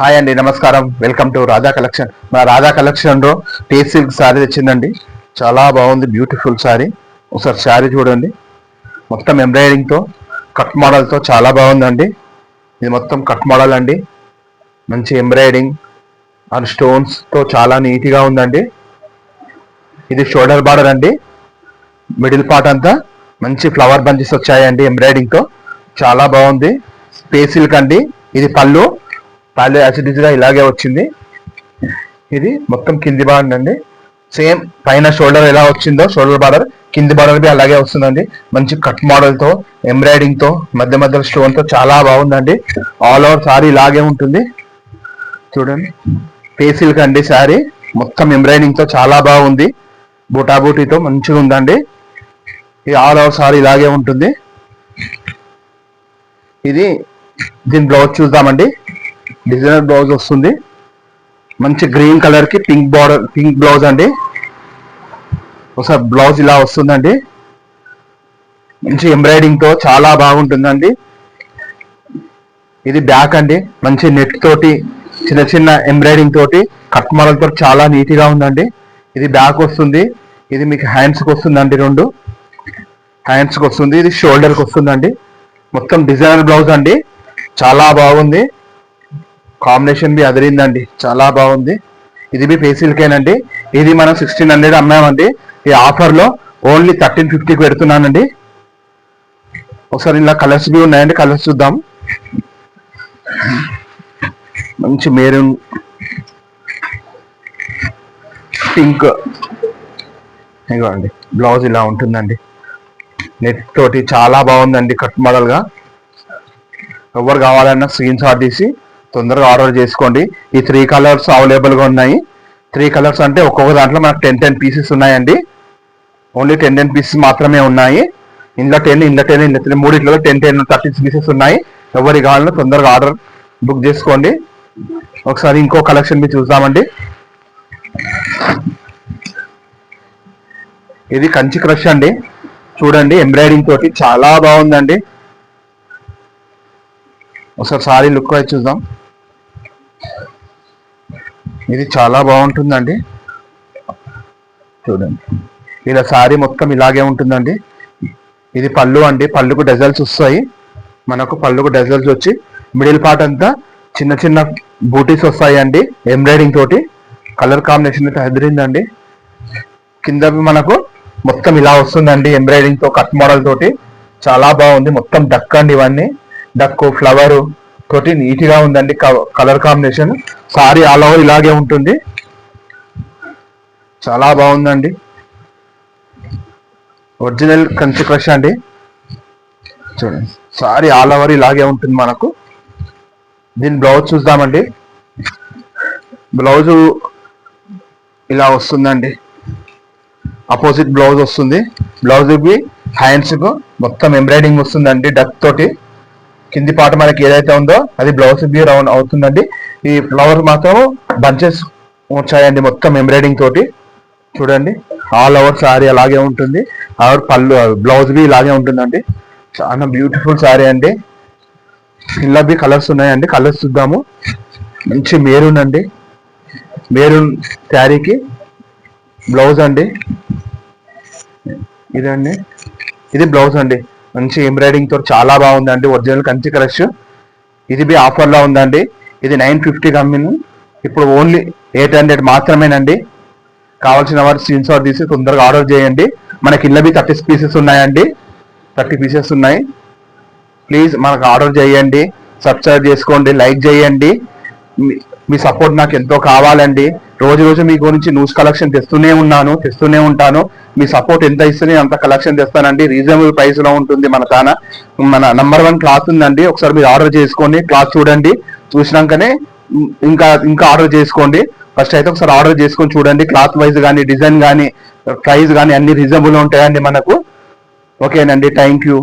Hi అండి, నమస్కారం. Welcome to Radha collection. మన రాధా కలెక్షన్ లో టీ సిల్క్ శారీ తెచ్చిందండి. చాలా బాగుంది, బ్యూటిఫుల్ శారీ. ఒకసారి శారీ చూడండి, మొత్తం ఎంబ్రాయిడింగ్ తో కట్ మోడల్ తో చాలా బాగుందండి. ఇది మొత్తం కట్ మోడల్ అండి, మంచి ఎంబ్రాయిడింగ్ అండ్ స్టోన్స్ తో చాలా నీట్ గా ఉందండి. ఇది షోల్డర్ బార్డర్ అండి, మిడిల్ పార్ట్ అంతా మంచి ఫ్లవర్ బంచెస్ వచ్చాయండి ఎంబ్రాయిడింగ్ తో, చాలా బాగుంది. స్పేస్ సిల్క్ అండి. ఇది పళ్ళు యాసిడిస్ గా ఇలాగే వచ్చింది. ఇది మొత్తం కింది బార్డర్ అండి, సేమ్ పైన షోల్డర్ ఎలా వచ్చిందో షోల్డర్ బార్డర్ కింది బార్డర్ బి అలాగే వస్తుందండి. మంచి కట్ మోడల్ తో ఎంబ్రాయిడింగ్ తో మధ్య మధ్యలో స్టోన్ తో చాలా బాగుందండి. ఆల్ ఓవర్ సారీ ఇలాగే ఉంటుంది చూడండి. ఫేస్ సిల్క్ అండి సారీ, మొత్తం ఎంబ్రాయిడింగ్ తో చాలా బాగుంది. బూటాబూటీతో మంచిగా ఉందండి. ఇది ఆల్ ఓవర్ సారీ ఇలాగే ఉంటుంది. ఇది దీని బ్లౌజ్ చూద్దామండి. డిజైనర్ బ్లౌజ్ వస్తుంది, మంచి గ్రీన్ కలర్ కి పింక్ బార్డర్, పింక్ బ్లౌజ్ అండి. ఒకసారి బ్లౌజ్ ఇలా వస్తుందండి, మంచి ఎంబ్రాయిడింగ్ తో చాలా బాగుంటుందండి. ఇది బ్యాక్ అండి, మంచి నెట్ తోటి చిన్న చిన్న ఎంబ్రాయిడింగ్ తోటి కట్ మోడల్ తో చాలా నీట్ గా ఉందండి. ఇది బ్యాక్ వస్తుంది. ఇది మీకు హ్యాండ్స్ కి వస్తుందండి, రెండు హ్యాండ్స్ కి వస్తుంది. ఇది షోల్డర్ కి వస్తుందండి. మొత్తం డిజైనర్ బ్లౌజ్ అండి, చాలా బాగుంది. కాంబినేషన్ బి అదిరిందండి, చాలా బాగుంది. ఇది బి ఫేసిల్కేనండి. ఇది మనం 1600 అమ్మామండి. ఈ ఆఫర్ లో ఓన్లీ 1350కి పెడుతున్నానండి. ఒకసారి ఇలా కలర్స్ బి ఉన్నాయండి, కలర్స్ చూద్దాం. మంచి మెరూన్, పింక్, ఇదిగోండి బ్లౌజ్ ఇలా ఉంటుందండి. నెట్ తోటి చాలా బాగుందండి, కట్ మోడల్ గా. ఎవరు కావాలన్నా స్క్రీన్ షాట్ తీసి తొందరగా ఆర్డర్ చేసుకోండి. ఈ 3 కలర్స్ అవైలబుల్ గా ఉన్నాయి. 3 కలర్స్ అంటే ఒక్కొక్క దాంట్లో మనకు 10 పీసెస్ ఉన్నాయండి. ఓన్లీ 10 పీసెస్ మాత్రమే ఉన్నాయి. ఇందులో 10, ఇందులో 10, ఇందులో 10, మూడిట్లో 10 30 పీసెస్ ఉన్నాయి. ఎవరికి కావాలన్నా తొందరగా ఆర్డర్ బుక్ చేసుకోండి. ఒకసారి ఇంకో కలెక్షన్ మీరు చూద్దామండి. ఇది కంచి క్రష్ అండి, చూడండి ఎంబ్రాయిడింగ్ తోటి చాలా బాగుందండి. ఒకసారి సారీ లుక్ అయితే చూద్దాం. ఇది చాలా బాగుంటుందండి, చూడండి. ఇలా సారీ మొత్తం ఇలాగే ఉంటుందండి. ఇది పళ్ళు అండి, పళ్ళుకు డజల్స్ వస్తాయి మనకు. పళ్ళుకు డజల్స్ వచ్చి మిడిల్ పార్ట్ అంతా చిన్న చిన్న బూటీస్ వస్తాయి అండి ఎంబ్రాయిడింగ్ తోటి. కలర్ కాంబినేషన్ అయితే అదిరిందండి. కింద మనకు మొత్తం ఇలా వస్తుందండి ఎంబ్రాయిడింగ్ తో కట్ మోడల్ తోటి, చాలా బాగుంది. మొత్తం డక్ అండి, ఇవన్నీ డక్ ఫ్లవర్ తోటి నీట్ గా ఉందండి colour combination. Sorry all over ఇలాగే ఉంటుంది, చాలా బాగుందండి. ఒరిజినల్ కంచి క్రష్ అండి, చూడండి. సారీ ఆల్ ఓవర్ ఇలాగే ఉంటుంది మనకు. దీని బ్లౌజ్ చూద్దామండి. బ్లౌజు ఇలా వస్తుందండి, అపోజిట్ బ్లౌజ్ వస్తుంది. బ్లౌజ్ కి హ్యాండ్స్ కు మొత్తం ఎంబ్రాయిడింగ్ వస్తుందండి డక్ తోటి. కింది పాట మనకి ఏదైతే ఉందో అది బ్లౌజ్ బి రౌండ్ అవుతుందండి. ఈ ఫ్లవర్ మాత్రం బంచెస్ వచ్చాయండి మొత్తం ఎంబ్రాయిడింగ్ తోటి, చూడండి. ఆల్ ఓవర్ సారీ అలాగే ఉంటుంది. పళ్ళు బ్లౌజ్ బి ఇలాగే ఉంటుందండి. చాలా బ్యూటిఫుల్ సారీ అండి. ఇలా బి కలర్స్ ఉన్నాయండి, కలర్స్ చూద్దాము. మంచి మెరూన్ అండి, మెరూన్ శారీకి బ్లౌజ్ అండి. ఇదండి, ఇది బ్లౌజ్ అండి. మంచి ఎంబ్రాయిడింగ్ తో చాలా బాగుందండి, ఒరిజినల్ కంచి క్రష్. ఇది బి ఆఫర్ లో ఉందండి. ఇది 950 అమ్మింది, ఇప్పుడు ఓన్లీ 800 మాత్రమేనండి. కావాల్సిన వారు స్క్రీన్ షాట్ తీసి తొందరగా ఆర్డర్ చేయండి. మనకి ఇళ్ళ బి 30 పీసెస్ ఉన్నాయండి, 30 పీసెస్ ఉన్నాయి. ప్లీజ్ మనకు ఆర్డర్ చేయండి, సబ్స్క్రైబ్ చేసుకోండి, లైక్ చేయండి. మీ సపోర్ట్ నాకు ఎంతో కావాలండి. రోజు రోజు మీ గురించి న్యూస్ కలెక్షన్ తెస్తూనే ఉంటాను. మీ సపోర్ట్ ఎంత ఇస్తే అంత కలెక్షన్ తెస్తానండి. రీజనబుల్ ప్రైస్ లో ఉంటుంది. మన నంబర్ 1 క్లాత్ ఉందండి. ఒకసారి మీరు ఆర్డర్ చేసుకోండి, క్లాత్ చూడండి. చూసినాకనే ఇంకా ఆర్డర్ చేసుకోండి. ఫస్ట్ అయితే ఒకసారి ఆర్డర్ చేసుకొని చూడండి. క్లాత్ వైజ్ కానీ, డిజైన్ కానీ, ప్రైస్ కానీ అన్ని రీజనబుల్ ఉంటాయండి మనకు. ఓకేనండి, థ్యాంక్ యూ.